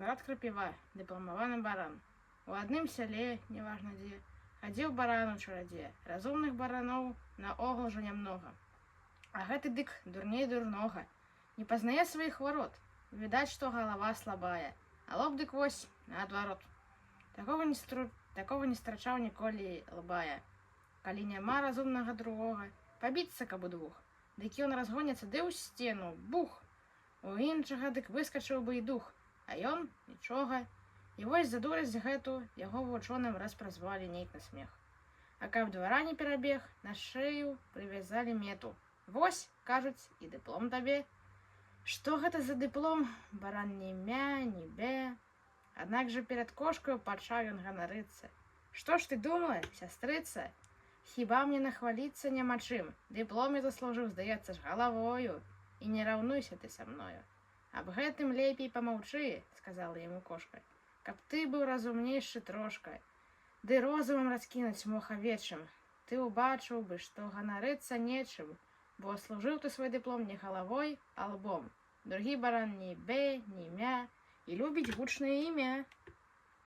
Вінаград крапіва, дыпламаваны баран. У адным сяле, неважна дзе, хадзіў баран у чарадзе. Разумных бараноў наогул жа нямнога. А гэты дык дурней дурнога. Не пазнае сваіх варот. Відаць, што галава слабая. А лоб дык вось, наадварот. Такога не страчаў ніколі лбая. Калі няма разумнага другога, пабіцца каб удвух. Дык ён разгоняцца ды ў сцену, бух! У іншага дык выскачыў бы і дух, а ён нічога. І вось за дурасць гэту яго вучоным раз празвалі нейк на смех. А каб двара не перабег, на шыю прывязалі мету. Вось, кажуць, і дыплом табе. Што гэта за дыплом? Баран ні мя, ні бе. Аднак жа перад кошкаю пачаў ён ганарыцца. Што ж ты думала, сястрыца? Хіба мне нахваліцца няма чым? Дыплом я заслужыў, здаецца ж, галавою. І не раўнуйся ты са мною. Аб гэтым лепей памаўчы, сказала яму кошка, каб ты быў разумнейшы трошка, ды розумам раскінуць мох авечым. Ты ўбачыў бы, што ганарыцца нечым, бо служыў ты свой дыплом не галавой, а лбом. Другі баран ні бе, ні мя, і любіць гучнае імя.